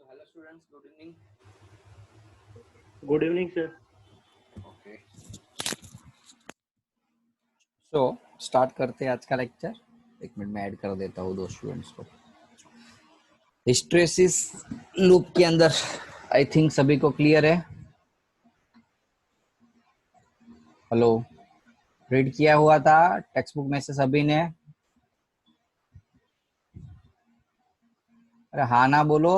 hello students, good evening. Good evening, sir. Okay. So start करते हैं आज का लेक्चर. एक मिनट में ऐड कर देता हूँ 2 स्टूडेंट्स को. हिस्ट्रेसिस लूप के अंदर आई थिंक सभी को क्लियर है. हेलो, रीड किया हुआ था टेक्स्ट बुक में से सभी ने? अरे हाँ ना बोलो.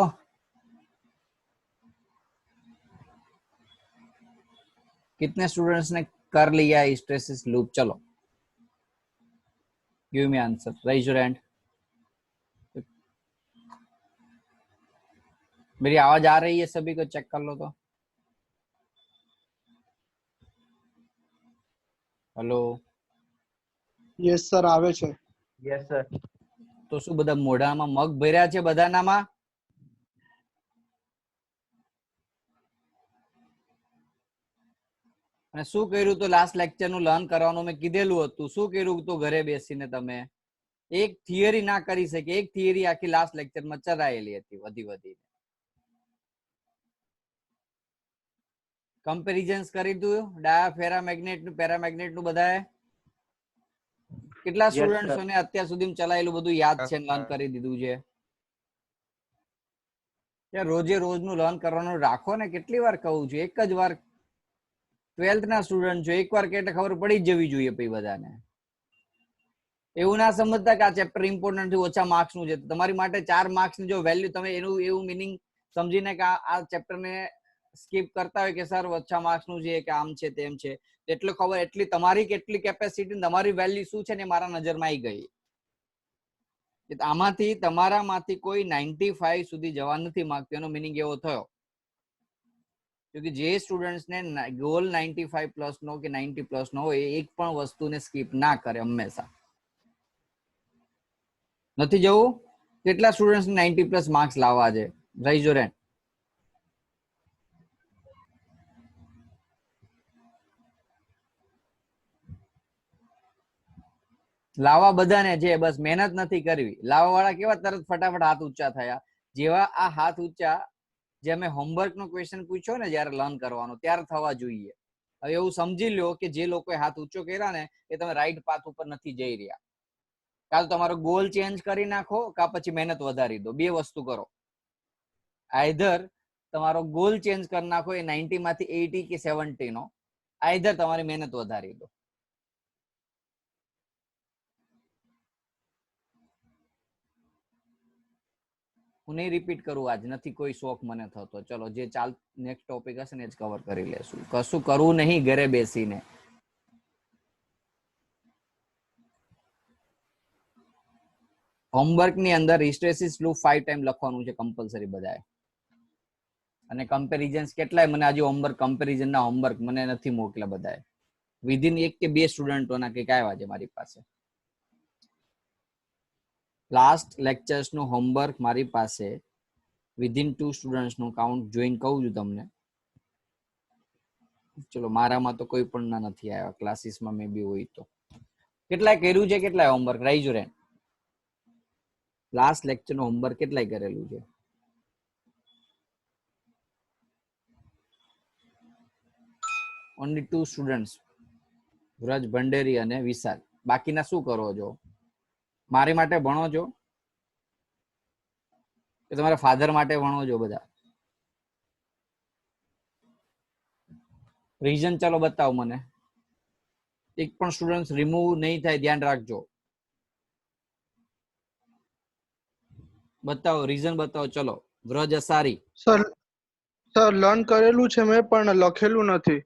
कितने स्टूडेंट्स ने कर लिया हिस्ट्रेसिस लूप? चलो give me answer, raise your hand. मेरी आवाज आ रही है सभी को? चेक कर लो तो. हेलो. યસ સર આવે છે. Yes, sir. તો શું બધા મોઢામાં મગ ભર્યા છે બધાનામાં? અને શું કર્યું તો લાસ્ટ લેક્ચર નું લર્ન કરવાનું મેં કીધેલું હતું. શું કર્યું તો ઘરે બેસીને તમે એક થિયરી ના કરી શકે. એક થિયરી આખી લાસ્ટ લેક્ચર માં ચરાયેલી હતી વધી વધી. કમ્પેરિઝન્સ કરી દીધું ડાયા પેરામેગ્નેટ નું બધાએ? કેટલા સ્ટુડન્ટ્સો ને અત્યાર સુધી ચલાયેલું બધું યાદ છે, લર્ન કરી દીધું છે? રોજે રોજનું લર્ન કરવાનું રાખો ને. કેટલી વાર કહું છું? એક જ વાર 12th ના સ્ટુડન્ટ છો, એકવાર કે એટલે ખબર પડી જ જવી જોઈએ પછી બધાને. એવું ના સમજતા કે આ ચેપ્ટર ઇમ્પોર્ટન્ટ છે, ઓછા માર્ક્સ નું છે. તમારી માટે 4 માર્ક્સ ની જો વેલ્યુ તમે એનું એવું મિનિંગ સમજીને કે આ ચેપ્ટર ને સ્કીપ કરતા હોય કે સર ઓછા માર્ક્સ નું છે કે આમ છે તેમ છે, એટલું ખબર એટલી તમારી કેટલી કેપેસિટી તમારી વેલ્યુ શું છે ને મારા નજરમાં આવી ગઈ. આમાંથી તમારામાંથી કોઈ 95 સુધી જવા નથી માંગતું, એનો મિનિંગ એવો થયો કે જે સ્ટુડન્ટ્સ ને ગોલ 95 પ્લસ નો કે 90 પ્લસ નો હોય એક પણ વસ્તુને સ્કીપ ના કરે હંમેશા. નથી જવું? કેટલા સ્ટુડન્ટ્સ 90 પ્લસ માર્ક્સ લાવવા છે? Raise your hand. લાવવા બધાને છે, બસ મહેનત નથી કરવી. લાવવા વાળા કેવા તરત ફટાફટ હાથ ઊંચા થયા. જેવા આ હાથ ઊંચા જે અમે હોમવર્ક નો ક્વેશ્ચન પૂછ્યો ને જયારે લર્ન કરવાનો ત્યારે થવા જોઈએ. હવે એવું સમજી લો કે જે લોકોએ હાથ ઊંચો કર્યા ને એ તમે રાઈટ પાથ ઉપર નથી જઈ રહ્યા. કાં તો તમારો ગોલ ચેન્જ કરી નાખો કાં પછી મહેનત વધારી દો. બે વસ્તુ કરો. આઈધર તમારો ગોલ ચેન્જ કરી નાખો, એ 90 માંથી 80 કે 70 નો, આઈધર તમારી મહેનત વધારી દો. હું નહીં રિપીટ કરું, આજ નથી કોઈ શોખ મને થતો. ચલો જે ચાલ નેક્સ્ટ ટોપિક હશે ને જ કવર કરી લેશું. કશું કરવું નહીં ઘરે બેસીને. હોમવર્ક ની અંદર હિસ્ટ્રેસિસ લૂપ 5 ટાઈમ લખવાનું છે કમ્પલસરી બધાએ. અને કમ્પેરિઝન્સ કેટલાય મને આજે હોમવર્ક કમ્પેરિઝન ના હોમવર્ક મને નથી મોકલ્યા બધાએ. વિધિન 1 કે 2 સ્ટુડન્ટોના કંઈક આવ્યા છે મારી પાસે. લાસ્ટ લેક્ચર્સ નું હોમવર્ક મારી પાસે વિધિન 2 સ્ટુડન્ટ્સ નું કાઉન્ટ જોઈન કહું છું તમને. ચલો મારામાં તો કોઈ પણ ના નથી આવ્યા, ક્લાસીસમાં મે બી હોય તો. કેટલાય કર્યું છે? કેટલાય homework? Raise your hand. Last lecture નું હોમવર્ક કેટલાય કરેલું છે? ઓનલી 2 સ્ટુડન્ટ્સ, વ્રજ ભંડેરી અને વિશાલ. બાકીના શું કરો છો? મારી માટે ભણો છો કે તમારા ફાધર માટે ભણો છો? બધા રીઝન ચાલો બતાવો મને. એક પણ સ્ટુડન્ટ રિમૂવ નહીં થાય, ધ્યાન રાખજો. બતાવો રીઝન બતાવો. ચલો વ્રજ અસારી. સર લર્ન કરેલું છે મેં પણ લખેલું નથી.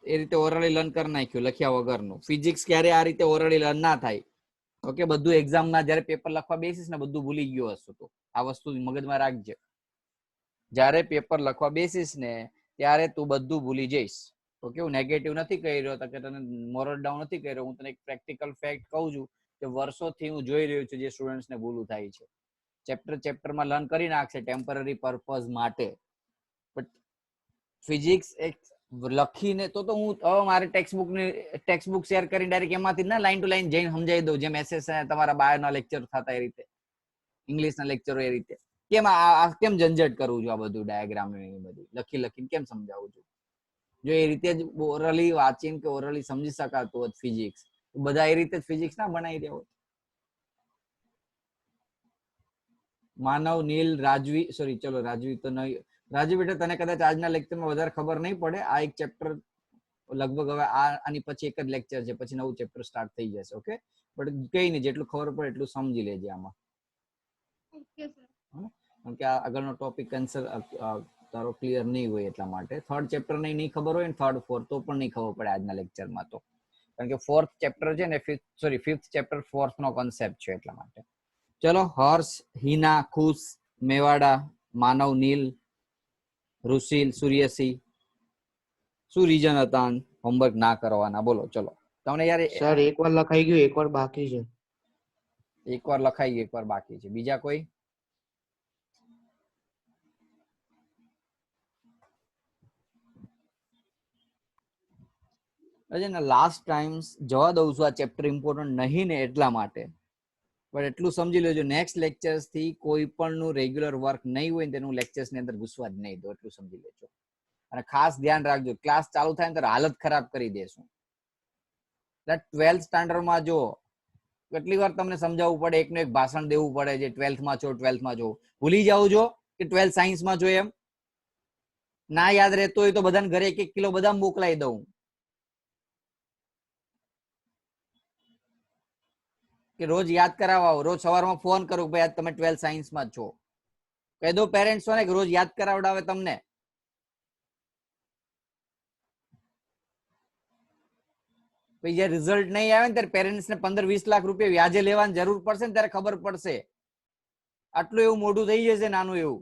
એ રીતે ઓરલી લર્ન કરી નાખ્યું લખ્યા વગરનું. ફિઝિક્સ ક્યારે આ રીતે ઓરલી લર્ન ના થાય. ઓકે, બધું એક્ઝામમાં જયારે પેપર લખવા બેસીસ ને બધું ભૂલી ગયો હશે તો આ વસ્તુ મગજમાં રાખજે. જયારે પેપર લખવા બેસીસ ને ત્યારે તું બધું ભૂલી જઈશ. ઓકે, હું નેગેટિવ નથી કહી રહ્યો કે તને મોરલ ડાઉન નથી કહી રહ્યો. હું તને એક પ્રેક્ટિકલ ફેક્ટ કહું છું કે વર્ષોથી હું જોઈ રહ્યો છું જે સ્ટુડન્ટ્સને ભૂલું થાય છે. ચેપ્ટરમાં લર્ન કરી નાખશે ટેમ્પરરી પર્પઝ માટે, બટ ફિઝિક્સ એક લખીને તો હું મારે ટેક્સ્ટ બુક શેર કરીને ડાયરેક્ટ એમાંથી ના લાઈન ટુ લાઈન જઈને સમજાવી દઉં, જેમ એસએસ તમારા બાયોના લેક્ચર થતા એ રીતે, ઇંગ્લિશના લેક્ચરો એ રીતે. કેમ આ કેમ ઝંઝટ કરું છું? આ બધું ડાયાગ્રામ ને બધું લખીને કેમ સમજાવું છું? જો એ રીતે જ ઓરલી વાંચીને કે ઓરલી સમજી શકાતું હોત ફિઝિક્સ, બધા એ રીતે ફિઝિક્સ ના બનાવી દેવો. માનવ, નીલ, રાજવી, સોરી ચલો રાજવી તો નહીં. રાજવી બેટા તને કદાચ આજના લેક્ચરમાં વધારે ખબર નહીં પડે. આ એક ચેપ્ટર લગભગ હવે આની પછી એક જ લેક્ચર છે, પછી નવું ચેપ્ટર સ્ટાર્ટ થઈ જશે. ઓકે, બટ કઈ નહીં, જેટલું ખબર પડે એટલું સમજી લેજે આમાં. કારણ કે આ આગળનો ટોપિક આન્સર તારો ક્લિયર નહીં હોય એટલા માટે. થર્ડ ચેપ્ટર નહીં ખબર હોય ને થર્ડ ફોર્થ તો પણ નહીં ખબર પડે આજના લેક્ચરમાં તો, કારણ કે ફોર્થ ચેપ્ટર છે ને ફિફ્થ ચેપ્ટર ફોર્થ નો કોન્સેપ્ટ છે એટલા માટે. ચલો, હર્ષ, હિના, ખુશ, મેવાડા, માનવ, નીલ, રુશિલ, સૂર્યસી, શું રીઝન હતા હોમવર્ક ના કરવાના? બોલો ચલો. તમને યાર સર એકવાર લખાઈ ગયું, એકવાર બાકી છે. એકવાર લખાઈ ગયું, એકવાર બાકી છે. બીજા કોઈ? લાસ્ટ ટાઈમ જવા દઉં છું, આ ચેપ્ટર ઇમ્પોર્ટન્ટ નહીં ને એટલા માટે, પણ એટલું સમજી લેજો, નેક્સ્ટ લેક્ચર્સ થી કોઈ પણ નું રેગ્યુલર વર્ક નહીં હોય તેનું લેક્ચર્સ ની અંદર ઘૂસવા જ નહીં દો, એટલું સમજી લેજો. અને ખાસ ધ્યાન રાખજો, ક્લાસ ચાલુ થાય ને તો હાલત ખરાબ કરી દેશું. 12th સ્ટાન્ડર્ડમાં જો કેટલી વાર તમને સમજાવવું પડે, એકનું એક ભાષણ દેવું પડે છે, 12th માં છો, ભૂલી જાવ છો કે 12th સાયન્સમાં છો એમ. ના યાદ રહેતો હોય તો બધાને ઘરે 1-1 કિલો બદામ મોકલાઈ દઉં, કે રોજ યાદ કરાવો, રોજ સવારમાં ફોન કરું ભાઈ આજ તમે 12th સાયન્સમાં છો, કહી દો પેરેન્ટ્સ ને કે રોજ યાદ કરાવડાવે તમને. પછી જયારે રિઝલ્ટ નહીં આવે ને ત્યારે પેરેન્ટ્સ ને 15-20 લાખ રૂપિયા વ્યાજે લેવાની જરૂર પડશે ને ત્યારે ખબર પડશે. આટલું એવું મોઢું થઈ જશે, નાનું એવું.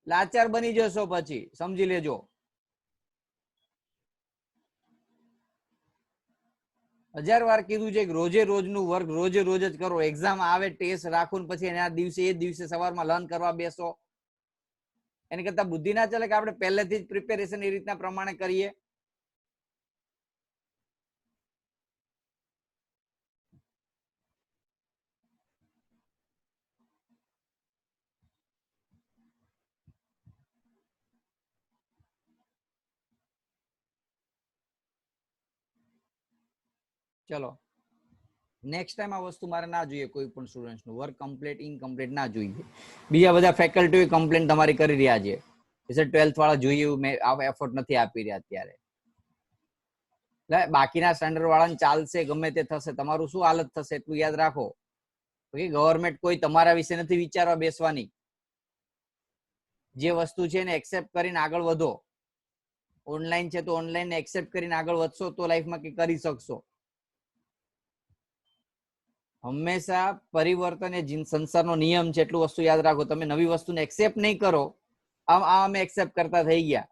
લાચાર બની જશો પછી, સમજી લેજો. હજાર વાર કીધું છે કે રોજે રોજનું વર્ક રોજે રોજ જ કરો. એક્ઝામ આવે, ટેસ્ટ રાખો ને પછી એના દિવસે એ દિવસે સવારમાં લર્ન કરવા બેસો. એની કરતા બુદ્ધિ ના ચાલે કે આપણે પહેલેથી જ પ્રિપેરેશન એ રીતના પ્રમાણે કરીએ. ચલો, નેક્સ્ટ ટાઈમ આ વસ્તુ મારે ના જોઈએ. કોઈ પણ સ્ટુડન્ટ નું વર્ક કમ્પ્લીટ ઇનકમ્પ્લીટ ના જોઈએ. બીજા બધા ફેકલ્ટી કમ્પ્લેન તમારી કરી રહ્યા છે, 12th વાળા જોઈએ મેં એફર્ટ નથી આપી રહ્યા અત્યારે. બાકીના સ્ટાન્ડર્ડ વાળાને ચાલશે, ગમે તે થશે, તમારું શું હાલત થશે એટલું યાદ રાખો. ગવર્મેન્ટ કોઈ તમારા વિશે નથી વિચારવા બેસવાની. જે વસ્તુ છે એને એક્સેપ્ટ કરીને આગળ વધો. ઓનલાઈન છે તો ઓનલાઈન ને એક્સેપ્ટ કરીને આગળ વધશો તો લાઈફમાં કંઈ કરી શકશો. હંમેશા પરિવર્તન એ સંસારનો નિયમ છે, એટલું વસ્તુ યાદ રાખો. તમે નવી વસ્તુને એક્સેપ્ટ નહીં કરો, અમે એક્સેપ્ટ કરતા થઈ ગયા.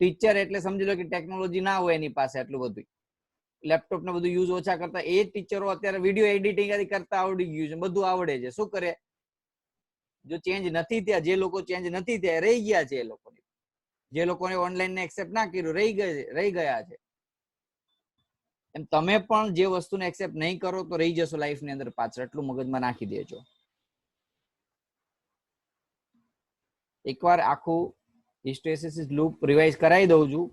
ટીચર એટલે સમજી લો કે ટેકનોલોજી ના હોય એની પાસે, એટલું બધું લેપટોપ ને બધું યુઝ ઓછા કરતા. એ ટીચરો અત્યારે વિડીયો એડિટિંગ કરતા આવડી ગયું છે, બધું આવડે છે. શું કરે? જો ચેન્જ નથી થયા, જે લોકો ચેન્જ નથી થયા રહી ગયા છે. એ લોકોને, જે લોકોને ઓનલાઈન ને એક્સેપ્ટ ના કર્યું રહી ગયા છે. એમ તમે પણ જે વસ્તુને એક્સેપ્ટ નહીં કરો તો રહી જશો લાઈફ ની અંદર પાછળ. એટલું મગજમાં નાખી દેજો. એકવાર આખું હિસ્ટેસિસ લૂપ રિવાઇઝ કરાવી દઉં છું,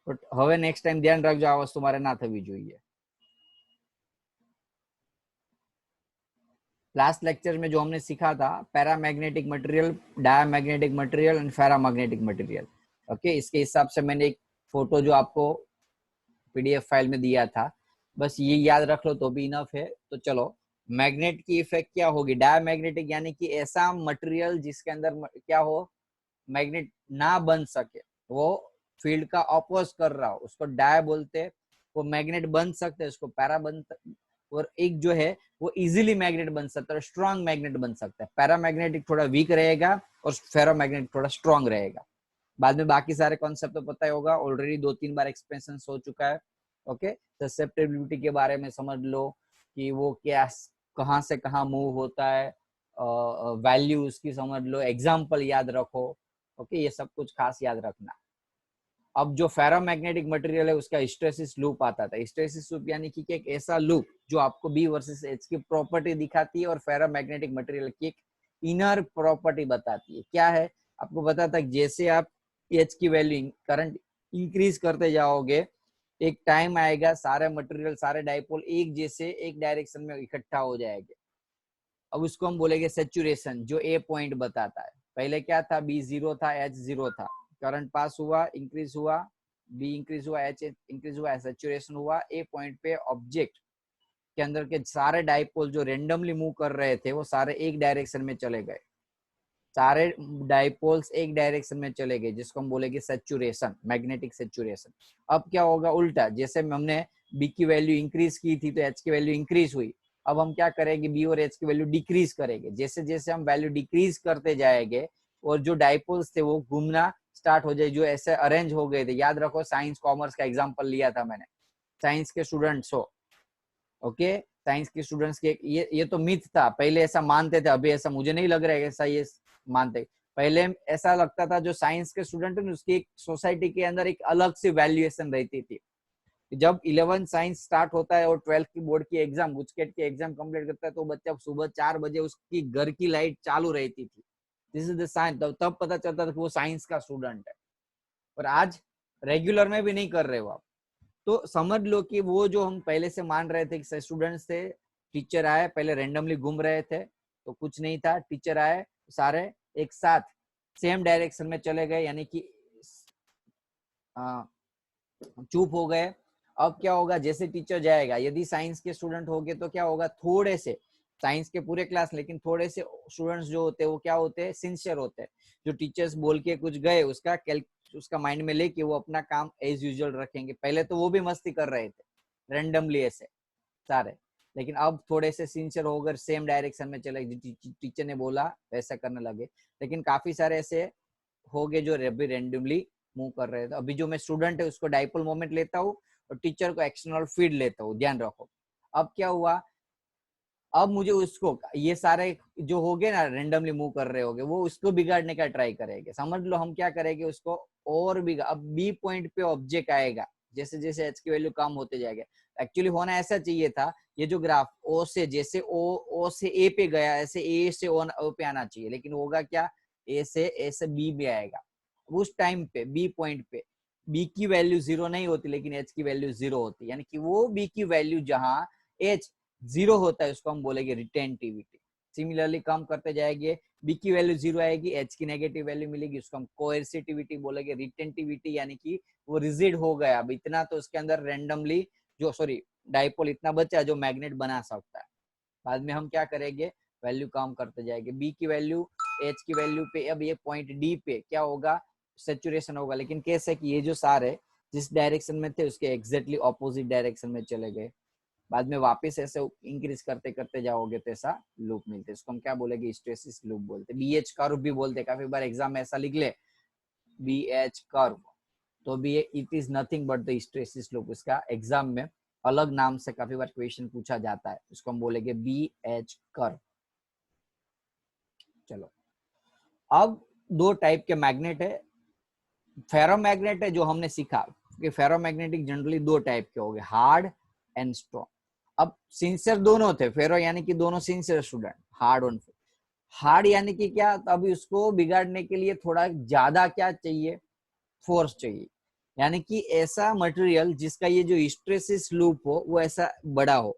બટ હવે નેક્સ્ટ ટાઈમ ધ્યાન રાખજો, આ વસ્તુ મારે ના થવી જોઈએ. लास्ट लेक्चर में जो हमने सीखा था paramagnetic material, diamagnetic material and फेरामैग्नेटिक material. Okay, इसके हिसाब से मैंने एक फोटो जो आपको पीडीएफ फाइल में दिया था, बस ये याद रख लो तो भी इनफ है. तो चलो, मैग्नेट की इफेक्ट क्या होगी? डायमैग्नेटिक यानी कि ऐसा मटेरियल जिसके अंदर क्या हो, मैग्नेट ना बन सके, वो फील्ड का अपोज कर रहा हो, उसको डाय बोलते हैं. वो मैग्नेट बन सकते हैं, उसको पैरा बनता. और एक जो है वो इजीली मैग्नेट बन सकता है, स्ट्रॉन्ग मैग्नेट बन सकता है. पैरामैग्नेटिक थोड़ा वीक रहेगा और फेरोमैग्नेटिक थोड़ा स्ट्रॉन्ग रहेगा. बाद में बाकी सारे कॉन्सेप्ट तो पता ही होगा, ऑलरेडी 2-3 बार एक्सपेंशन हो चुका है. ओके, ससेप्टेबिलिटी के बारे में समझ लो कि वो क्या, कहाँ से कहाँ मूव होता है, वैल्यू उसकी समझ लो, एग्जाम्पल याद रखो. ओके, ये सब कुछ खास याद रखना. अब जो फेरोमैग्नेटिक मटेरियल है उसका हिस्टैरिसीस लूप आता था। हिस्टैरिसीस लूप यानी कि एक ऐसा लूप जो आपको बी वर्सेस एच की प्रॉपर्टी दिखाती है और फेरोमैग्नेटिक मटेरियल की एक इनर प्रॉपर्टी बताती है। क्या है? आपको बताता है जैसे आप एच की वैल्यू करंट इंक्रीज करते जाओगे, एक टाइम आएगा सारे मटेरियल सारे डाइपोल एक जैसे एक डायरेक्शन में इकट्ठा हो जाएंगे। अब उसको हम बोलेंगे सैचुरेशन, जो ए पॉइंट बताता है। पहले क्या था? बी 0 था, एच 0 था, करंट पास हुआ, इंक्रीज हुआ, बी इंक्रीज हुआ, एच इंक्रीज हुआ, सैचुरेशन हुआ। ए पॉइंट पे ऑब्जेक्ट के अंदर के सारे डाइपोल जो रेंडमली मूव कर रहे थे वो सारे एक डायरेक्शन में चले गए, सारे डाइपोल्स एक डायरेक्शन में चले गए, जिसको हम बोलेंगे सैचुरेशन, मैग्नेटिक सैचुरेशन। अब क्या होगा? उल्टा, जैसे हमने बी की वैल्यू इंक्रीज की थी तो एच की वैल्यू इंक्रीज हुई। अब हम क्या करेंगे? बी और एच की वैल्यू डिक्रीज करेंगे। जैसे जैसे हम वैल्यू डिक्रीज करते जाएंगे और जो डाइपोल्स थे वो घूमना स्टार्ट हो जाए, जो ऐसे अरेंज हो गए थे। याद रखो, साइंस कॉमर्स का एग्जाम्पल लिया था मैंने। साइंस के स्टूडेंट्स हो, ओके, साइंस के स्टूडेंट्स के ये तो मिथ था, पहले ऐसा मानते थे, अभी ऐसा मुझे नहीं लग रहा है ऐसा ये मानते। पहले ऐसा लगता था जो साइंस के स्टूडेंट है उसकी एक सोसाइटी के अंदर एक अलग सी वैल्यूएशन रहती थी। जब 11 साइंस स्टार्ट होता है और 12th की बोर्ड की एग्जाम, गुजकेट की एग्जाम कंप्लीट करता है, तो बच्चा सुबह 4 बजे उसकी घर की लाइट चालू रहती थी। This is the science. तब पता चलता था कि वो साइंस का स्टूडेंट है। और आज रेगुलर में भी नहीं कर रहे हो आप, तो समझ लो कि वो जो हम पहले से मान रहे थे कि स्टूडेंट्स थे, टीचर आए, पहले रैंडमली घूम रहे थे तो कुछ नहीं था, टीचर आए सारे एक साथ सेम डायरेक्शन में चले गए, यानी कि चुप हो गए। अब क्या होगा? जैसे टीचर जाएगा, यदि साइंस के स्टूडेंट हो गए तो क्या होगा? थोड़े से, साइंस के पूरे क्लास लेकिन थोड़े से स्टूडेंट्स जो होते हैं वो क्या होते हैं? सिंसियर होते हैं। जो टीचर्स बोल के कुछ गए उसका माइंड में लेके वो अपना काम एज यूजुअल रखेंगे। पहले तो वो भी मस्ती कर रहे थे रैंडमली ऐसे सारे, लेकिन अब थोड़े से सिंसियर होकर सेम डायरेक्शन में चले, टीचर ने बोला वैसा करने लगे। लेकिन काफी सारे ऐसे हो गए जो रैंडमली मूव कर रहे थे। अभी जो मैं स्टूडेंट है उसको डाइपोल मोमेंट लेता हूँ और टीचर को एक्सटर्नल फील्ड लेता हूँ, ध्यान रखो। अब क्या हुआ? अब मुझे उसको, ये सारे जो हो गए ना रेंडमली मूव कर रहे होगे, वो उसको बिगाड़ने का ट्राई करेंगे। समझ लो हम क्या करेंगे उसको और बिगाड़। अब बी पॉइंट पे ऑब्जेक्ट आएगा, जैसे जैसे एच की वैल्यू कम होते जाएगा। एक्चुअली होना ऐसा चाहिए था, ये जो ग्राफ ओ से, जैसे ओ से ए पे गया, ऐसे ए से ओ पे आना चाहिए, लेकिन होगा क्या? ए से बी में आएगा। उस टाइम पे बी पॉइंट पे बी की वैल्यू 0 नहीं होती, लेकिन एच की वैल्यू 0 होती, यानी कि वो बी की वैल्यू जहां एच 0 होता है उसको हम बोलेंगे रिटेंटिविटी। सिमिलरली कम करते जाएंगे, बी की वैल्यू 0 आएगी, एच की नेगेटिव वैल्यू मिलेगी, उसको हम कोएर्सिटिविटी बोलेंगे। रिटेंटिविटी यानी कि वो रिजिड हो गया, अब इतना तो उसके अंदर रेंडमली डाइपोल इतना बचा जो मैग्नेट बना सकता है। बाद में हम क्या करेंगे? वैल्यू कम करते जाएंगे, बी की वैल्यू एच की वैल्यू पे। अब ये पॉइंट डी पे क्या होगा? सैचुरेशन होगा। लेकिन कैसे कि ये जो सारे जिस डायरेक्शन में थे उसके एग्जैक्टली ऑपोजिट डायरेक्शन में चले गए। बाद में वापस ऐसे इंक्रीज करते करते जाओगे तो ऐसा लूप मिलते हैं। इसको हम क्या बोलेंगे? हिस्टैरिसीस लूप बोलते हैं। बीएच कर्व भी बोलते हैं, काफी बार एग्जाम में ऐसा लिख ले बीएच कर्व, तो भी it is nothing but the hysteresis loop. इसका एग्जाम में अलग नाम से काफी बार क्वेश्चन पूछा जाता है, इसको हम बोलेंगे बीएच कर्व। चलो, अब दो टाइप के मैग्नेट है। फेरोमैग्नेट है जो हमने सीखा कि फेरोमैग्नेटिक जनरली दो टाइप के हो गए, हार्ड एंड स्ट्रॉन्ग। अब सिंसियर दोनों थे, फेरो यानी कि दोनों sincere student, hard on hard यानी कि क्या? तो अभी उसको बिगाड़ने के लिए थोड़ा ज्यादा क्या चाहिए? फोर्स चाहिए। यानी कि ऐसा मटेरियल जिसका ये जो हिस्टैरिसीस लूप हो वो ऐसा बड़ा हो,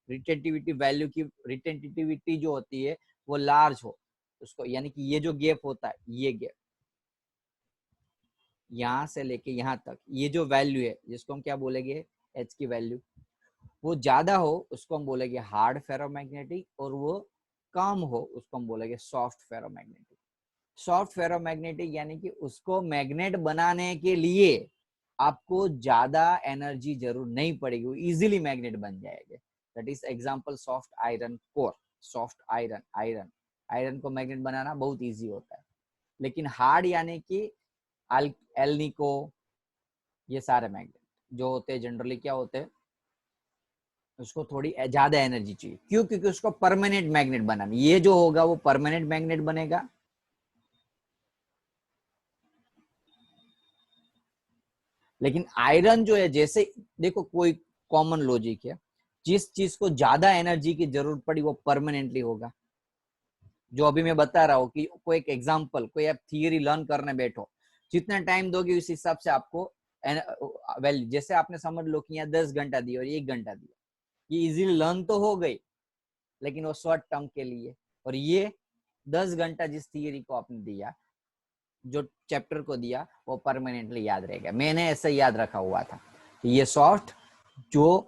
रिटेंटिविटी वैल्यू की रिटेंटिविटी जो होती है वो लार्ज हो उसको, यानी कि ये जो गैप होता है, ये गैप यहाँ से लेके यहाँ तक, ये जो वैल्यू है जिसको हम क्या बोलेंगे? एच की वैल्यू, वो ज्यादा हो उसको हम बोलेंगे हार्ड फेरोमैग्नेटिक, और वो कम हो उसको हम बोलेंगे सॉफ्ट फेरोमैग्नेटिक। सॉफ्ट फेरोमैग्नेटिक यानी कि उसको मैग्नेट बनाने के लिए आपको ज्यादा एनर्जी जरूर नहीं पड़ेगी, वो इजीली मैग्नेट बन जाएंगे। That is example soft iron core. Soft iron को मैग्नेट बनाना बहुत इजी होता है। लेकिन हार्ड यानी कि एल्निको, ये सारे मैग्नेट जो होते हैं जनरली क्या होते हैं? उसको थोड़ी ज्यादा एनर्जी चाहिए। क्यों? क्योंकि उसको परमानेंट मैग्नेट बनाना, ये जो होगा वो परमानेंट मैग्नेट बनेगा। लेकिन आयरन जो है, जैसे देखो कोई कॉमन लॉजिक है, जिस चीज को ज्यादा एनर्जी की जरूरत पड़ी वो परमानेंटली होगा। जो अभी मैं बता रहा हूँ कि कोई एक एग्जांपल, कोई आप थियरी लर्न करने बैठो, जितना टाइम दोगे उस हिसाब से आपको वैल्यू, जैसे आपने समझ लो कि यहाँ 10 घंटा दिया और 1 घंटा दिया, ये इजीली लर्न तो हो गई, लेकिन वो शॉर्ट टर्म के लिए। और ये 10 घंटा जिस थियरी को आपने दिया, जो चैप्टर को दिया, वो परमानेंटली याद रहेगा। मैंने ऐसा याद रखा हुआ था कि ये सॉफ्ट जो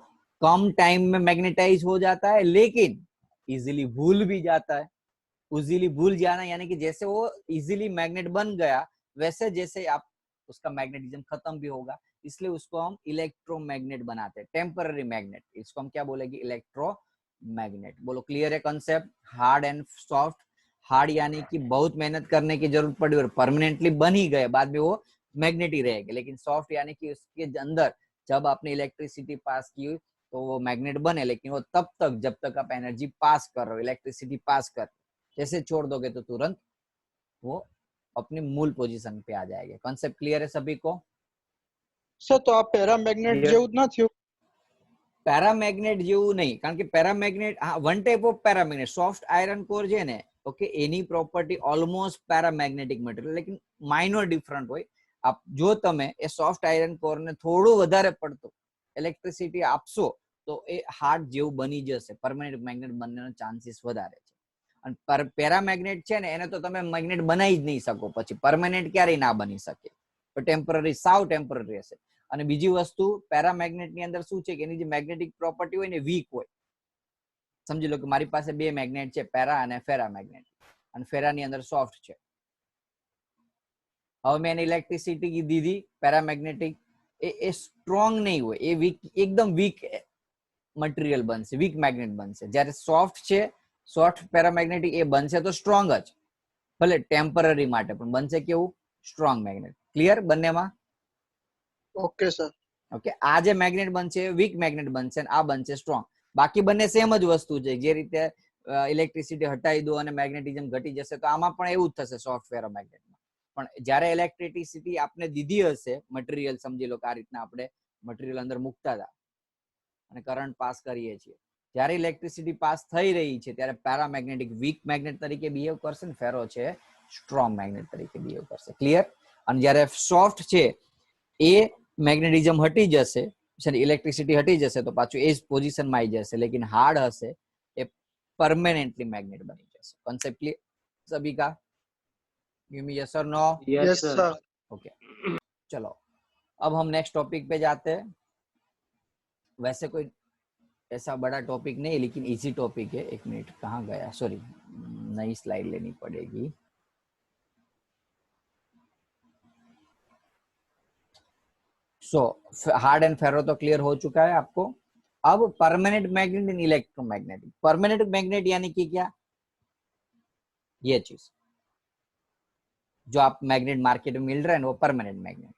कम टाइम में मैग्नेटाइज हो जाता है, लेकिन इजीली भूल भी जाता है। इजीली भूल जाना यानी कि जैसे वो इजीली मैग्नेट बन गया, वैसे जैसे आप उसका मैग्नेटिज्म खत्म भी होगा, इसलिए उसको हम इलेक्ट्रोमैग्नेट बनाते हैं, टेम्पररी मैग्नेट। इसको हम क्या बोलेंगे? इलेक्ट्रोमैग्नेट। बोलो क्लियर है concept? Hard and soft. Hard यानी कि बहुत मेहनत करने की जरूरत पड़ी और परमानेंटली बन ही गए, बाद में वो मैग्नेट ही रहेगा। लेकिन सॉफ्ट यानी कि उसके अंदर जब आपने इलेक्ट्रिसिटी पास की तो वो मैग्नेट बने, लेकिन वो तब तक जब तक आप एनर्जी पास कर रहे हो, इलेक्ट्रिसिटी पास कर, जैसे छोड़ दोगे तो तुरंत वो अपनी मूल पोजीशन पे आ जाएगा। कॉन्सेप्ट क्लियर है सभी को? સર તો આ પેરામેગ્નેટ Yes. જેવું જ ના થયું? પેરામેગ્નેટ જેવું નહીં, કારણ કે paramagnet one type of paramagnet, soft iron core છે ને, ઓકે, એની પ્રોપર્ટી ઓલમોસ્ટ પેરામેગ્નેટિક મટીરિयल, लेकिन માઇનોર ડિફરન્ટ હોય। આપ જો તમે એ સોફ્ટ આયરન કોર ને થોડું વધારે પડતો ઇલેક્ટ્રિસિટી આપશો તો એ હાર્ડ જેવું બની જશે, પરમેનન્ટ મેગ્નેટ બનવાનો ચાન્સીસ વધારે છે। અને પેરામેગ્નેટ છે ને, એને તો તમે મેગ્નેટ બનાવી જ નહીં શકો, પછી પરમેનન્ટ ક્યારેય ના બની શકે, તો ટેમ્પરરી, સાવ ટેમ્પરરી હશે। અને બીજી વસ્તુ, પેરામેગ્નેટ ની અંદર શું છે કે એની જે મેગ્નેટિક પ્રોપર્ટી હોય ને, વીક હોય। સમજી લો કે મારી પાસે બે મેગ્નેટ છે, પેરા અને ફેરા મેગ્નેટ, અને ફેરાની અંદર સોફ્ટ છે। હવે મેં એને ઇલેક્ટ્રિસિટી દીધી પેરામેગ્નેટિક, એ સ્ટ્રોંગ નહીં હોય, એ વીક, એકદમ વીક મટીરિयल બનશે, વીક મેગ્નેટ બનશે। જ્યારે સોફ્ટ છે, સોફ્ટ પેરામેગ્નેટિક, એ બનશે તો સ્ટ્રોંગ જ, ભલે ટેમ્પરરી માટે પણ બનશે કેવું? Strong magnet. ક્લિયર બંનેમાં? Okay sir. ઓકે, આ જે મેગ્નેટ બનશે વીક મેગ્નેટ બનશે અને આ બનશે સ્ટ્રોંગ। બાકી બંને સેમ જ વસ્તુ છે। જે રીતે ઇલેક્ટ્રિસિટી હટાવી દો અને મેગ્નેટિઝમ ઘટી જશે, તો આમાં પણ એવું જ થશે સોફ્ટ ફેરોમેગ્નેટમાં। પણ જ્યારે ઇલેક્ટ્રિસિટી આપને દીધી હશે, મટીરિયલ સમજી લો કે આ રીતના આપણે મટીરિયલ અંદર મૂકતા હતા અને કરંટ પાસ કરીએ છીએ, જ્યારે ઇલેક્ટ્રિસિટી પાસ થઈ રહી છે ત્યારે પેરામેગ્નેટિક વીક મેગ્નેટ તરીકે બિહેવ કરશે ને ફેરો છે સ્ટ્રોંગ મેગ્નેટ તરીકે બિહેવ કરશે। ક્લિયર? અને જ્યારે સોફ્ટ છે એ મેગ્નેટિઝમ હટી જશે, ઇલેક્ટ્રિસિટી હટી જશે, તો પાછું એ જ પોઝિશનમાં આવી જશે, લેकिन हार्ड હશે એ परमानेंटली मैग्नेट बनी जैसे। कॉन्सेप्ट क्लियर सभी का? गिव मी यस और no? Yes, yes sir. Sir. Okay, चलो अब हम नेक्स्ट टॉपिक पे जाते हैं। वैसे कोई ऐसा बड़ा टॉपिक नहीं, लेकिन इजी टॉपिक है। एक मिनट, कहाँ गया? सॉरी, नई स्लाइड लेनी पड़ेगी। सो हार्ड एंड फेरो तो क्लियर हो चुका है आपको। अब permanent magnet and electromagnetic. Permanent magnet यानी कि क्या? ये चीज जो आप मैग्नेट मार्केट में मिल रहा है ना, वो परमानेंट मैग्नेट।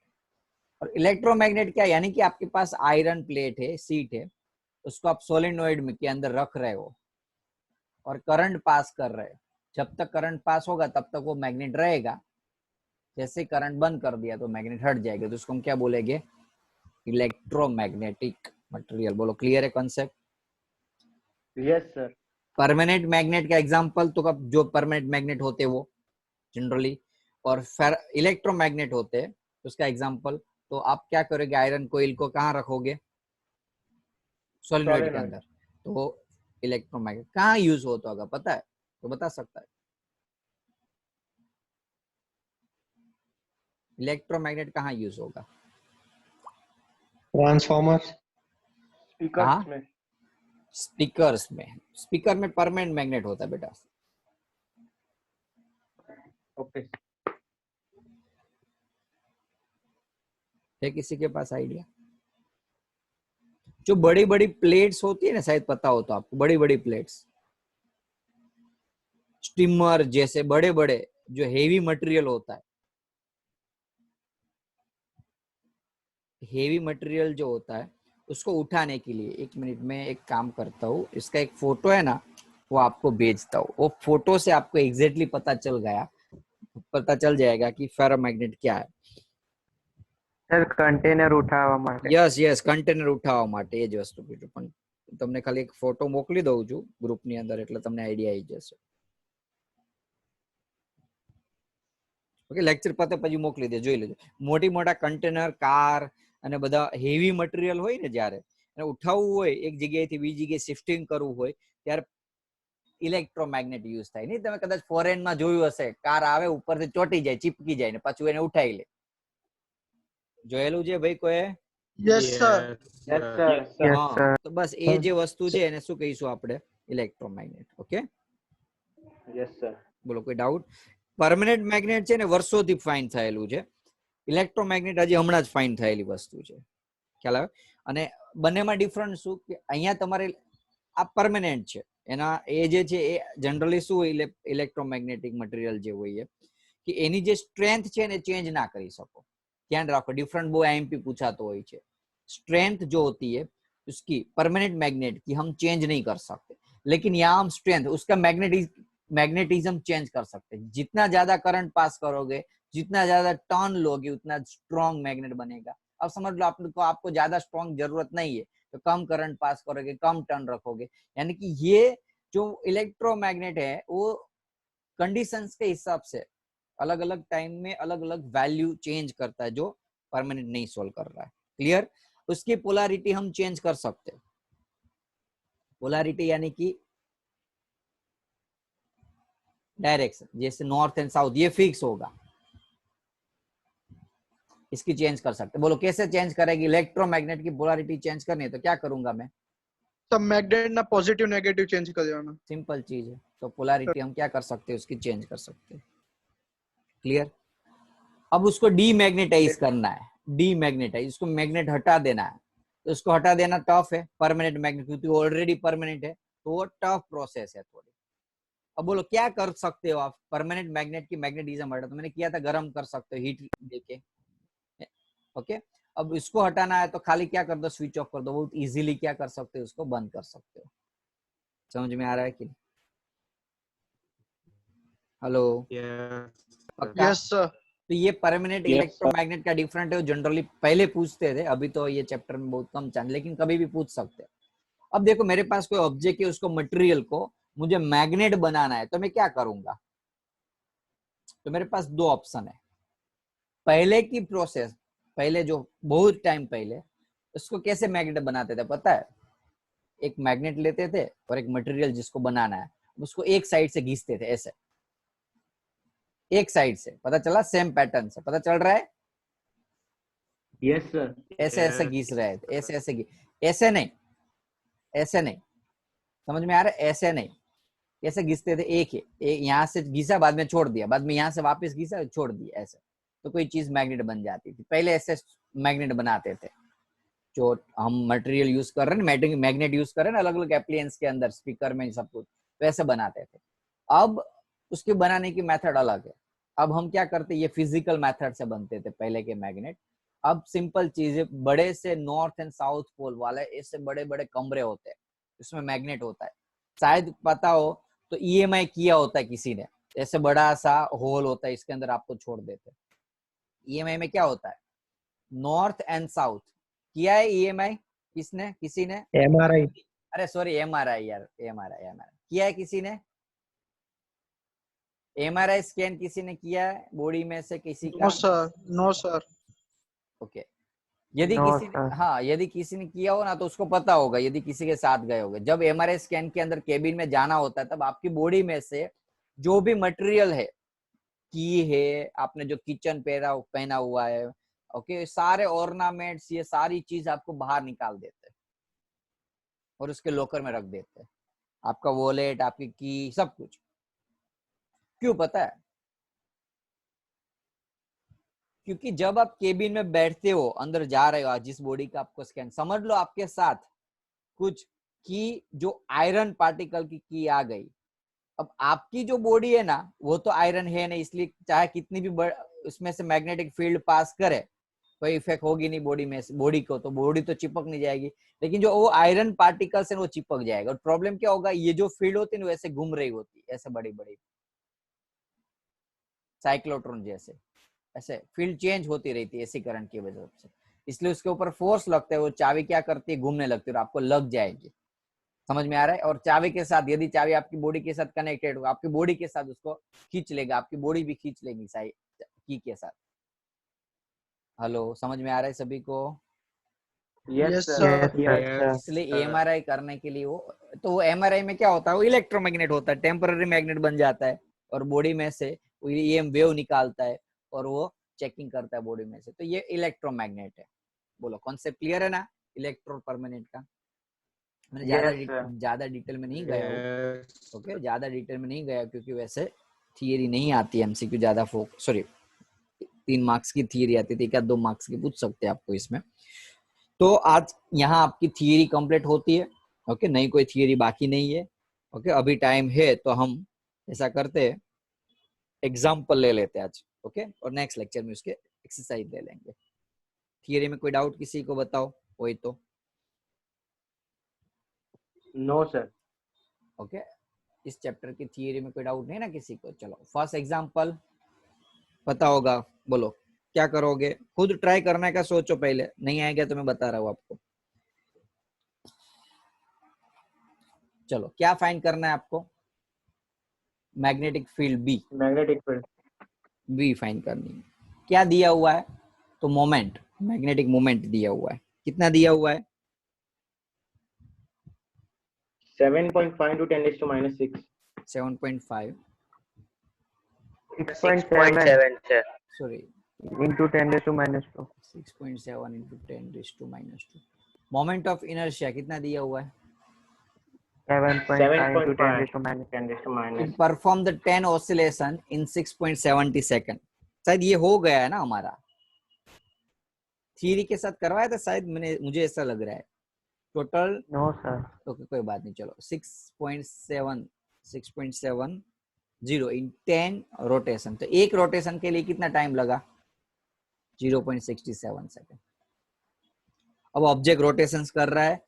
और इलेक्ट्रोमैग्नेट क्या? यानी कि आपके पास आयरन प्लेट है, सीट है, उसको आप सोलेनोइड में के अंदर रख रहे हो और करंट पास कर रहे हो। जब तक करंट पास होगा तब तक वो मैग्नेट रहेगा, जैसे करंट बंद कर दिया तो मैग्नेट हट जाएगा, तो उसको हम क्या बोलेंगे? Electromagnetic material. बोलो क्लियर है concept? Yes, sir. Permanent magnet का एग्जांपल तो कब, जो परमानेंट मैग्नेट होते हैं वो जनरली, और इलेक्ट्रोमैग्नेट होते हैं उसका एग्जांपल। तो आप क्या करोगे? आयरन कोइल को कहाँ रखोगे? सोलेनोइड के Solenoid. अंदर। तो इलेक्ट्रोमैग्नेट कहाँ यूज होता होगा पता है? तो बता सकता है? इलेक्ट्रोमैग्नेट कहाँ यूज होगा? ટ્રાન્સફોર્મર। Speakers हाँ, में. स्पीकर्स में। स्पीकर में परमानेंट मैग्नेट होता है बेटा। Okay. है किसी के पास आइडिया? जो बड़ी बड़ी प्लेट्स होती है ना, शायद पता हो तो आपको, बड़ी बड़ी प्लेट्स, स्टीमर जैसे बड़े बड़े जो हेवी मटेरियल होता है, हेवी मटेरियल जो होता है उसको उठाने के लिए, एक मिनट में एक काम करता हूँ, इसका एक फोटो है ना, वो आपको भेजता हूँ। वो फोटो से आपको एग्जैक्टली पता चल जाएगा कि फेरोमैग्नेट क्या है। સર કન્ટેનર ઉઠાવવા માટે. યસ કન્ટેનર ઉઠાવવા માટે એ જ વસ્તુ કીધું, પણ તમને ખાલી એક ફોટો મોકલી દઉં છું ગ્રુપની અંદર એટલે તમને આઈડિયા આવી જશે. ઓકે, લેક્ચર પતે પછી મોકલી દે, જોઈ લેજો. મોટા કન્ટેનર, કાર અને બધા હેવી મટીરિયલ હોય ને, જ્યારે એને ઉઠાવવું હોય એક જગ્યાએથી બીજી જગ્યાએ શિફ્ટિંગ કરવું હોય ત્યારે ઇલેક્ટ્રોમેગ્નેટ યુઝ થાય. નહીં, તમે કદાચ ફોરેનમાં જોયું હશે, કાર આવે ઉપરથી ચોટી જાય, ચીપકી જાય ને પાછું એને ઉઠાવી લે. જોયેલું છે ભાઈ કોઈ? Yes sir. Yes sir. Yes હા, સર. તો બસ એ જે વસ્તુ છે એને શું કહીશું આપણે? ઇલેક્ટ્રોમેગ્નેટ. Okay, yes sir. બોલો કોઈ ડાઉટ? પરમેનન્ટ મેગ્નેટ છે ને વર્ષોથી ફાઇન થયેલું છે. ઇલેક્ટ્રોમેગ્નેટ હજી હમણાં જ ફાઇન થયેલી વસ્તુ છે. ખ્યાલ આવે? અને બંનેમાં ડિફરન્સ શું કે અહીંયા તમારે આ પરમેનન્ટ છે, એના એ જે છે એ જનરલી શું હોય, ઇલેક્ટ્રોમેગ્નેટિક મટીરિयल જે હોય કે એની જે સ્ટ્રેન્થ છે એને ચેન્જ ના કરી શકો. ध्यान रखो, डिफरेंट वो आईएमपी पूछाता હોય છે. स्ट्रेंथ जो होती है उसकी परमानेंट मैग्नेट की हम चेंज नहीं कर सकते, लेकिन यहाँ हम स्ट्रेंथ उसका मैग्नेटिज्म चेंज कर सकते हैं. जितना ज्यादा करंट पास करोगे, जितना ज्यादा टर्न लोगे, उतना स्ट्रॉन्ग मैग्नेट बनेगा. अब समझ लो आपको ज्यादा स्ट्रॉन्ग जरूरत नहीं है तो कम करंट पास करोगे, कम टर्न रखोगे. यानी कि ये जो इलेक्ट्रोमैग्नेट है वो कंडीशंस के हिसाब से अलग अलग टाइम में अलग अलग वैल्यू चेंज करता है, जो परमानेंट नहीं सोल्व कर रहा है. क्लियर? उसकी पोलैरिटी हम चेंज कर सकते हैं. पोलैरिटी यानी कि डायरेक्शन, जैसे नॉर्थ एंड साउथ ये फिक्स होगा, इसकी चेंज कर सकते. बोलो कैसे चेंज करेगी? इलेक्ट्रोमैग्नेट की पोलैरिटी चेंज करनी है तो क्या करूंगा मैं? सब मैग्नेट ना पॉजिटिव नेगेटिव चेंज कर देना. सिंपल चीज है. तो पोलैरिटी हम क्या कर सकते हैं? उसकी चेंज कर सकते हैं. क्लियर? अब उसको डीमैग्नेटाइज करना है. डीमैग्नेटाइज, उसको मैग्नेट हटा देना है. तो उसको हटा देना टफ है. परमानेंट मैग्नेट क्योंकि ऑलरेडी परमानेंट है तो वो टफ प्रोसेस है थोड़ी. अब बोलो क्या कर सकते हो आप? परमानेंट मैग्नेट की मैग्नेटिज्म हटा, तो मैंने किया था, गर्म कर सकते हो हीट देके. ओके, अब इसको हटाना है तो खाली क्या कर दो? स्विच ऑफ कर दो. बहुत इजीली क्या कर सकते हो? उसको बंद कर सकते हो. समझ में आ रहा है कि नहीं? हेलो, पक्का? Yes sir. तो ये परमानेंट Yes, इलेक्ट्रोमैग्नेट का डिफरेंट है. जनरली पहले पूछते थे, अभी तो ये चैप्टर में बहुत कम चांस, लेकिन कभी भी पूछ सकते हैं. अब देखो मेरे पास कोई ऑब्जेक्ट है, उसको मटेरियल को मुझे मैग्नेट बनाना है तो मैं क्या करूंगा? तो मेरे पास दो ऑप्शन है. पहले की प्रोसेस, पहले जो बहुत टाइम पहले उसको कैसे मैग्नेट बनाते थे पता है? एक मैग्नेट लेते थे और एक मटेरियल जिसको बनाना है उसको एक साइड से घिसते थे, ऐसे एक साइड से. पता चला? सेम पैटर्न से पता चल रहा है? Yes sir. ऐसे ऐसे घिस रहे थे, ऐसे ऐसे ऐसे नहीं, ऐसे नहीं. समझ में आ रहा है? ऐसे नहीं, कैसे घिसते थे? एक यहाँ से घिसा, बाद में छोड़ दिया, बाद में यहाँ से वापस घिसा, छोड़ दिया, ऐसे. तो कोई चीज मैग्नेट बन जाती थी. पहले ऐसे मैग्नेट बनाते थे. जो हम मटेरियल यूज कर रहे हैं, मैग्नेट यूज कर रहे हैं अलग अलग एप्लियंस के अंदर, स्पीकर में, सब कुछ वैसे बनाते थे. अब उसके बनाने की मेथड अलग है. अब हम क्या करते, ये फिजिकल मेथड से बनते थे पहले के मैग्नेट. अब सिंपल चीज है, बड़े से नॉर्थ एंड साउथ पोल वाले ऐसे बड़े बड़े कमरे होते हैं, उसमें मैग्नेट होता है. शायद पता हो तो ईएमआई किया होता है किसी ने, ऐसे बड़ा सा होल होता है, इसके अंदर आपको छोड़ देते. ईएमआई में क्या होता है? नॉर्थ एंड साउथ किया है ईएमआई किसने? किसी ने? MRI. अरे सॉरी, एमआरआई यार, एमआरआई किया है किसी ने? एमआरआई स्कैन किसी ने किया है बॉडी में से किसी नो का? सर. No sir. ओके. यदि No, किसी ने, sir. हाँ, यदि किसी ने किया हो ना तो उसको पता होगा, यदि किसी के साथ गए होंगे. जब एमआरआई स्कैन के अंदर केबिन में जाना होता है तब आपकी बॉडी में से जो भी मटेरियल है, की है, आपने जो किचन पहना हुआ है, ओके, सारे ऑर्नामेंट्स, ये सारी चीज आपको बाहर निकाल देते हैं और उसके लॉकर में रख देते हैं. आपका वॉलेट, आपकी की, सब कुछ. क्यों पता है? क्योंकि जब आप केबिन में बैठते हो, अंदर जा रहे हो, जिस बॉडी का आपको स्कैन, समझ लो आपके साथ कुछ की, जो आयरन पार्टिकल की आ गई. अब आपकी जो बॉडी है ना वो तो आयरन है नहीं, इसलिए चाहे कितनी भी उसमें से मैग्नेटिक फील्ड पास करे कोई इफेक्ट होगी नहीं बॉडी में, बॉडी को, तो बॉडी तो चिपक नहीं जाएगी. लेकिन जो वो आयरन पार्टिकल्स है वो चिपक जाएगा. और प्रॉब्लम क्या होगा? ये जो फील्ड होती है ना वैसे घूम रही होती है, ऐसे बड़ी बड़ी साइक्लोट्रॉन जैसे. ऐसे फील्ड चेंज होती रहती है ऐसी करंट की वजह से, इसलिए उसके ऊपर फोर्स लगता है, वो चाबी क्या करती है, घूमने लगती है और आपको लग जाएगी। समझ में आ रहा है? और चाबी के साथ, यदि चाबी आपकी बॉडी के साथ कनेक्टेड हो, आपकी बॉडी के साथ उसको खींच लेगा, आपकी बॉडी भी खींच लेगी की के साथ। हेलो, समझ में आ रहा है सभी को? Yes yes sir sir. Yes sir. इसलिए एमआरआई करने के लिए वो एमआरआई में क्या होता है, वो इलेक्ट्रोमैग्नेट होता है, टेम्पररी मैग्नेट बन जाता है और बॉडी में से वो ईएम वेव निकालता है और वो चेकिंग करता है बॉडी में से। तो ये इलेक्ट्रोमैग्नेट है। बोलो, कॉन्सेप्ट क्लियर है ना इलेक्ट्रो परमानेंट का? मैंने यस सर ज्यादा डिटेल में नहीं गया हूँ। ओके, ज्यादा डिटेल में नहीं गया क्योंकि वैसे थियरी नहीं आती एमसीक्यू ज्यादा, सॉरी 3 मार्क्स की थियरी आती थी, 1 2 मार्क्स की पूछ सकते हैं आपको इसमें। तो आज यहाँ आपकी थियरी कंप्लीट होती है। ओके, नई कोई थियरी बाकी नहीं है। ओके, अभी टाइम है तो हम ऐसा करते हैं, एग्जाम्पल ले लेते हैं आज। ओके, और नेक्स्ट लेक्चर में उसके एक्सरसाइज ले लेंगे। थियरी में कोई डाउट किसी को बताओ वही तो। नो सर ओके, इस चैप्टर की थियरी में कोई डाउट नहीं ना किसी को? चलो, फर्स्ट एग्जाम्पल पता होगा, बोलो क्या करोगे? खुद ट्राई करने का सोचो, पहले नहीं आएगा तो मैं बता रहा हूँ आपको। चलो, क्या फाइंड करना है आपको? Magnetic field magnetic field B find करनी है। क्या दिया हुआ है? तो मोमेंट, मैग्नेटिक मोमेंट दिया हुआ है। कितना दिया हुआ है? 7.5 to 10⁻⁶. 7.5 6.7 sorry into 10⁻². 6.7 into 10⁻²। Moment of inertia कितना दिया हुआ है? 7.5 into 7.5 10⁻⁻². It perform the 10 oscillation in 6.70 second. शायद ये हो गया है ना हमारा, थियरी के साथ करवाया था शायद, मुझे ऐसा लग रहा है। Total No sir. ओके, कोई बात नहीं। चलो, 6.70 इन 10 रोटेशन, तो एक रोटेशन के लिए कितना टाइम लगा? 0.67 सेकंड। अब ऑब्जेक्ट रोटेशन कर रहा है,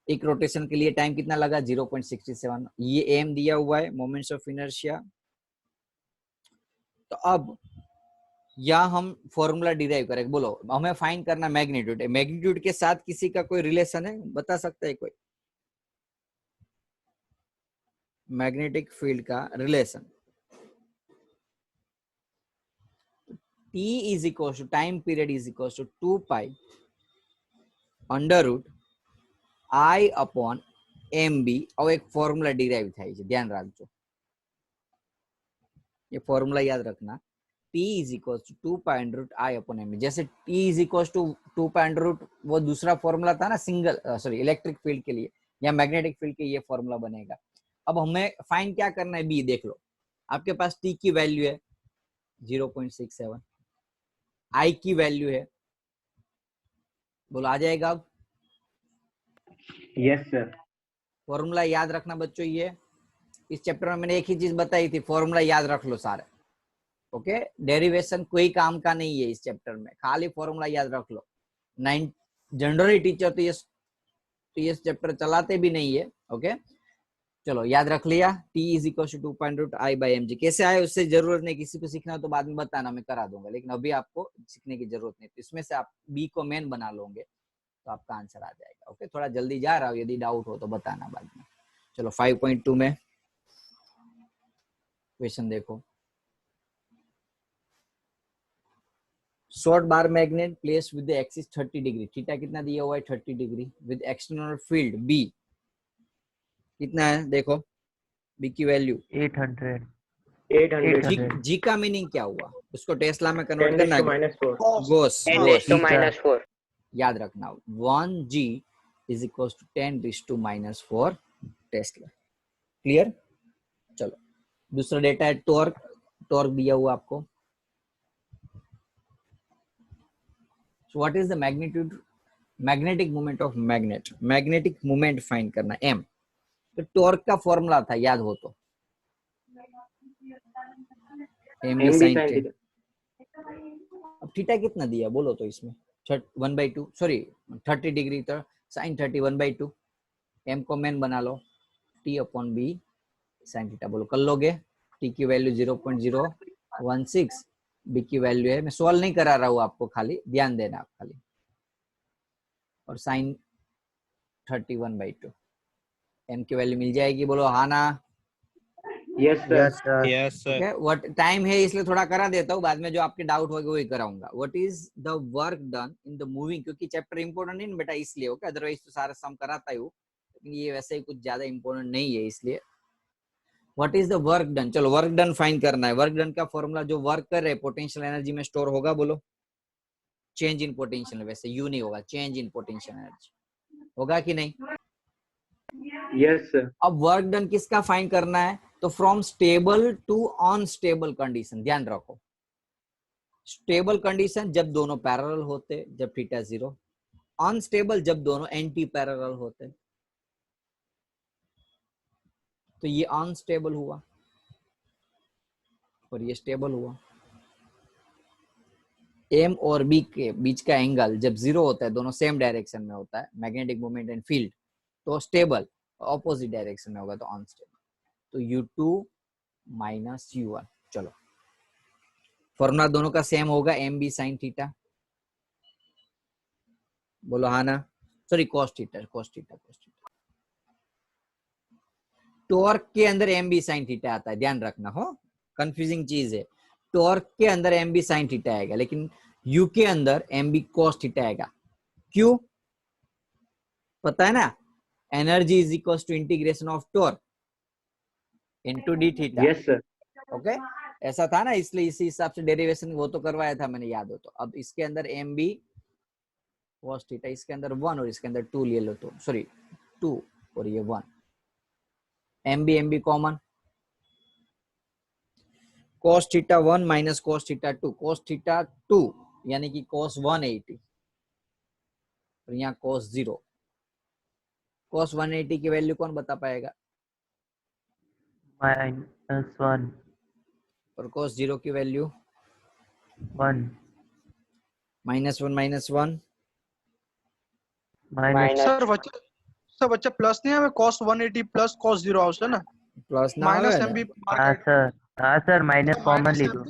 एक रोटेशन के लिए टाइम कितना लगा? 0.67। ये एम दिया हुआ है, मोमेंट्स ऑफ इनर्शिया। तो अब यहाँ हम फॉर्मूला डिराइव करेंगे। बोलो, हमें फाइंड करना मैग्नीट्यूड है। मैग्नीट्यूड के साथ किसी का कोई रिलेशन है, बता सकता है कोई? मैग्नेटिक फील्ड का relation T is equal to time period is equal to 2 pi under root I upon MB। और एक फॉर्मूला डिराइव થાય છે, ध्यान રાખજો, ये फॉर्मूला याद रखना। T is equal to 2 pi under root I upon MB। जैसे T is equal to 2 pi under root, वो दूसरा फॉर्मूला था ना सिंगल सॉरी इलेक्ट्रिक फील्ड के लिए, या मैग्नेटिक फील्ड के, ये फॉर्मूला बनेगा। अब हमें फाइंड क्या करना है? बी देख लो, आपके पास T की वैल्यू है 0.67, I की वैल्यू है, बोलो आ जाएगा? अब यस सर फॉर्मूला याद रखना बच्चों। ये इस चैप्टर में मैंने एक ही चीज बताई थी, फॉर्मूला याद रख लो सारे। ओके, डेरिवेशन कोई काम का नहीं है इस चैप्टर में, खाली फॉर्मूला याद रख लो। 9 जनरली टीचर तो ये चैप्टर चलाते भी नहीं है। ओके, चलो याद रख लिया। T is equal to 2.√I/mg। कैसे आए उससे जरूरत नहीं, किसी को सीखना तो बाद में बताना, मैं करा दूंगा, लेकिन अभी आपको सीखने की जरूरत नहीं। तो इसमें से आप बी को मेन बना लोगे तो आपका आंसर आ जाएगा। ओके, थोड़ा जल्दी जा रहा हूँ, यदि डाउट हो तो बताना बाद में। चलो 5.2 में क्वेश्चन देखो। Short bar magnet place with the axis 30 degree, theta कितना दिया हुआ है? 30 degree, with external field B कितना है? देखो बी की वैल्यू 800. 800 जी का मीनिंग क्या हुआ? उसको टेस्ला में कन्वर्ट करना है। 10⁻⁴. गोस 10⁻⁴. याद रखना, 1G is equal to 10⁻⁴ tesla. Clear? चलो, दूसरा डेटा है टॉर्क। टॉर्क दिया हुआ आपको। So what is the magnitude magnetic moment of magnet? Magnetic moment find करना m। तो टॉर्क का फॉर्मूला था, याद हो तो, mb MB sin sin theta. Theta. अब थीटा कितना दिया बोलो तो इसमें? 1/2 सॉरी 30 डिग्री, तो sin 30 1/2। m को मेन बना लो, t upon b sin theta. बोलो कर लोगे? t की वैल्यू 0.016 बी की वैल्यू है, मैं सॉल्व नहीं करा रहा हूँ आपको, खाली ध्यान देना आप खाली। और साइन 31/2 एम की वैल्यू मिल जाएगी, बोलो हाँ ना। Yes, sir. Yes, sir. Yes, sir. Okay, what time है इसलिए थोड़ा करा देता हूँ, बाद में जो आपके डाउट होगा वही कराऊंगा। What is the work done in the moving, क्योंकि चैप्टर इंपॉर्टेंट नहीं ना बेटा इसलिए, ओके, अदरवाइज तो सारा सम कराता ही हूँ, लेकिन ये वैसे ही कुछ ज्यादा इंपॉर्टेंट नहीं है इसलिए। What is the work done, चलो वर्क डन फाइंड करना है। वर्क डन का फॉर्मूला, जो वर्क कर रहे पोटेंशियल एनर्जी में स्टोर होगा, बोलो चेंज इन पोटेंशियल, वैसे यू नहीं होगा, चेंज इन पोटेंशियल एनर्जी होगा कि नहीं। Yes, sir. अब वर्क डन किसका फाइंड करना है, तो from stable to unstable condition, ध्यान रखो। स्टेबल कंडीशन जब दोनों पैरेलल होते, जब थीटा 0, अनस्टेबल जब दोनों एंटी पैरेलल होते। तो ये अनस्टेबल हुआ और ये स्टेबल हुआ। एम और बी के बीच का एंगल जब 0 होता है, दोनों सेम डायरेक्शन में होता है, मैग्नेटिक मोमेंट एंड फील्ड, तो स्टेबल, ऑपोजिट डायरेक्शन में होगा तो अनस्टेबल। तो U2 माइनस U1, चलो फॉर्मूला दोनों का सेम होगा, एम बी साइन थीटा, बोलो हाँ ना, sorry cos theta, cos theta, cos theta. Torque के अंदर एम बी साइन थीटा आता है, ध्यान रखना हो, कंफ्यूजिंग चीज है। टॉर्क के अंदर एम बी साइन थीटा आएगा, लेकिन यू के अंदर एम बी कॉस थीटा आएगा। क्यों पता है ना, energy is equal to integration of torque into d theta. Yes, sir. Okay, ऐसा था ना, इसलिए इसी हिसाब से डेरिवेशन वो तो करवाया था मैंने, याद हो तो। अब इसके अंदर एम बी कॉस थीटा, इसके अंदर 1 और इसके अंदर 2 ले लो, तो सॉरी 2 और ये 1, M B common, cos theta 1 minus cos theta 2, cos theta 2 यानी कि cos 180 और यहाँ cos 0। cos 180 की वैल्यू कौन बता पाएगा, -1, और cos 0 की वैल्यू 1, -1 minus સર વચ્ચે પ્લસ નહીં આવે, cos 180 પ્લસ cos 0 આવશે ને, प्लस ना માઇનસ आवे એમબી ना। हाँ सर माइनस कॉमन लीधું।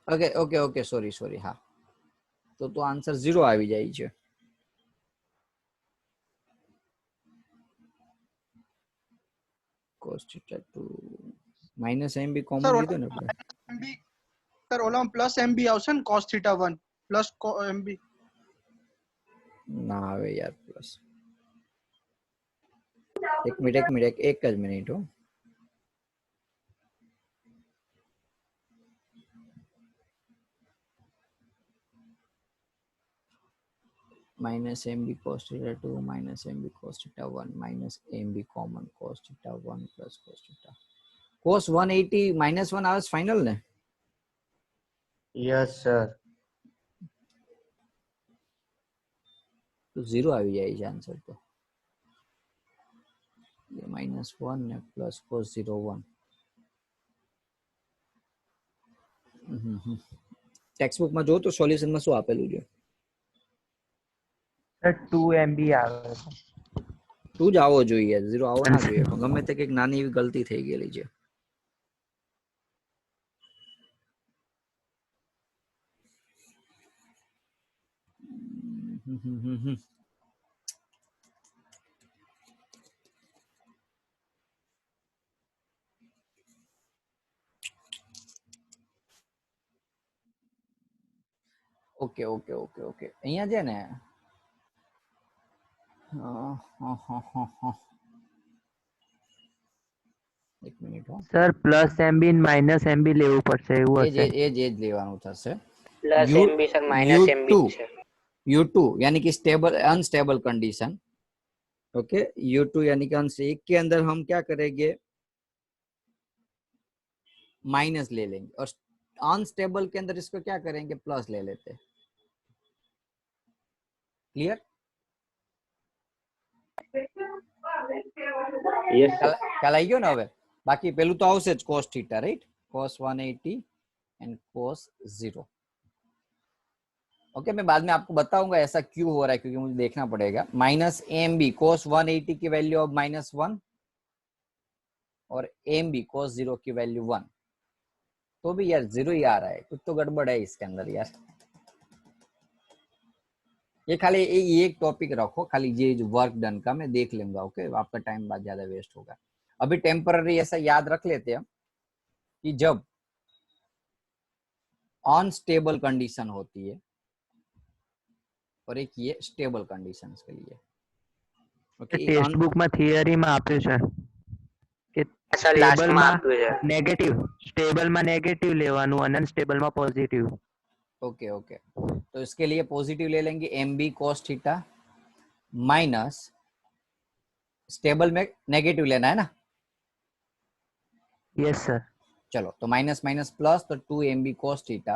ओके ओके ओके, सॉरी हाँ, तो आंसर 0 આવી જાય છે। cos theta 2 minus M B common sir લીધો ને આપણે, એમબી સર ઓલામાં પ્લસ એમબી આવશે ને cos થીટા 1 પ્લસ એમબી। ના આવે यार प्लस, एक मिनट एक જ મિનિટ हो। Minus M b cos theta 2 minus M b cos theta 1 minus M B common cos theta 1 plus cos theta, cos 180 -1 आवर्स फाइनल ने। Yes sir. तो 0 આવી જાય છે આન્સર, તો ये -1 ને પ્લસ cos 0 1। ટેક્સ્ટ બુક માં જો તો સોલ્યુશન માં શું આપેલું છે, सर 2 MB આવે છે। 2 જ આવવો જોઈએ, 0 આવવો ના જોઈએ, પણ ગમે તે કંઈક નાની એવી ગલતી થઈ ગયેલી છે। ओके ओके ओके ओके, અહીંયા છે ને એક મિનિટ હો, સર પ્લસ MB ને માઇનસ MB લેવું પડશે એવું એ હશે। જ લેવાનું થશે। Plus U- MB sir minus MB U2 U2 यानी कि stable unstable condition, okay, U2 यानी कि अनस्टेबल के अंदर हम क्या करेंगे, माइनस ले लेंगे, और अनस्टेबल के अंदर इसको क्या करेंगे, प्लस ले लेते। Clear, Yes, sir. ખ્યાલ આવી ગયો ને હવે। બાકી પેલું તો આવશે જ cos theta, right, cos 180 and cos 0। Okay, मैं बाद में आपको बताऊंगा ऐसा क्यों हो रहा है, क्योंकि मुझे देखना पड़ेगा। माइनस एम बी cos 180 की वैल्यू अब -1 और एम बी cos 0 की वैल्यू 1। तो भी यार 0 ही आ रहा है, कुछ तो गड़बड़ है इसके अंदर यार। ये खाली ये एक टॉपिक रखो, खाली ये जो वर्क डन का मैं देख लूंगा। ओके, आपका टाइम बाद ज्यादा वेस्ट होगा। अभी टेम्पररी ऐसा याद रख लेते हैं कि जब अनस्टेबल कंडीशन होती है और एक ये स्टेबल कंडीशंस के लिए। ओके, ટેક્સ્ટ બુકમાં થિયરીમાં આપ્યું છે કે સર લાસ્ટમાં સ્ટેબલમાં આપ્યું છે. સ્ટેબલમાં નેગેટિવ લેવાનું અને અનસ્ટેબલમાં પોઝિટિવ. ओके ओके, तो इसके लिए पॉजिटिव ले लेंगे M B cos theta minus stable में नेगेटिव लेना है ना। Yes sir. चलो तो माइनस माइनस प्लस, तो 2 MB cos थीटा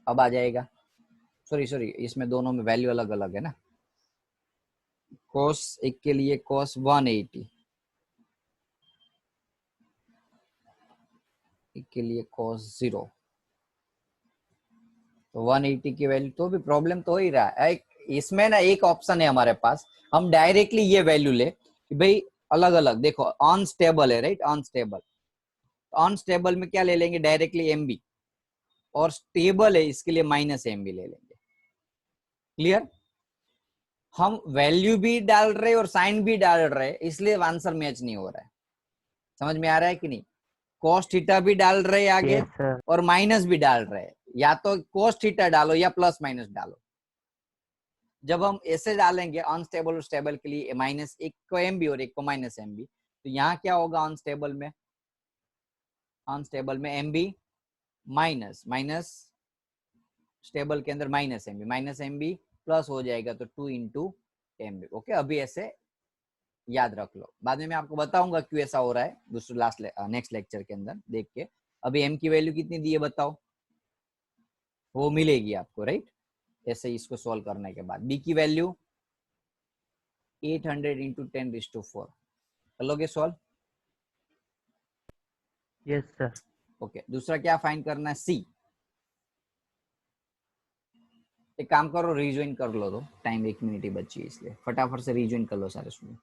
अब आ जाएगा। सॉरी सॉरी, इसमें दोनों में वैल्यू अलग अलग है ना। cos एक के लिए cos 180, एक के लिए cos 0, तो 180 की वैल्यू, तो भी प्रॉब्लम तो हो ही रहा है। इसमें ना एक ऑप्शन है हमारे पास, हम डायरेक्टली ये वैल्यू ले कि भाई अलग अलग देखो, अनस्टेबल है राइट, अनस्टेबल। अनस्टेबल में क्या ले लेंगे, डायरेक्टली एमबी, और स्टेबल है इसके लिए माइनस एमबी ले लेंगे। क्लियर? हम वैल्यू भी डाल रहे और साइन भी डाल रहे, इसलिए आंसर मैच नहीं हो रहा है। समझ में आ रहा है कि नहीं? cos थीटा भी डाल रहे आगे યસ સર. और माइनस भी डाल रहे, या तो cos थीटा डालो या प्लस माइनस डालो। जब हम ऐसे डालेंगे अनस्टेबल और स्टेबल के लिए, माइनस एक को एमबी और एक को माइनस एमबी, तो यहाँ क्या होगा अनस्टेबल में, अनस्टेबल में एमबी माइनस माइनस, स्टेबल के अंदर माइनस एमबी प्लस हो जाएगा, तो 2 इंटू एमबी। ओके, अभी ऐसे याद रख लो, बाद में मैं आपको बताऊंगा क्यों ऐसा हो रहा है दूसरे नेक्स्ट लेक्चर के अंदर देख के। अभी एम की वैल्यू कितनी दी है बताओ, वो मिलेगी आपको राइट, ऐसे इसको सॉल्व करने के बाद। बी की वैल्यू 800 इंटू 10⁴ कर लोगे सॉल्व? Yes sir. ओके, दूसरा क्या फाइंड करना है, सी। एक काम करो, रिज्वाइन कर लो, तो टाइम 1 मिनट ही बची है, इसलिए फटाफट से रिज्वाइन कर लो सारे स्टूडेंट।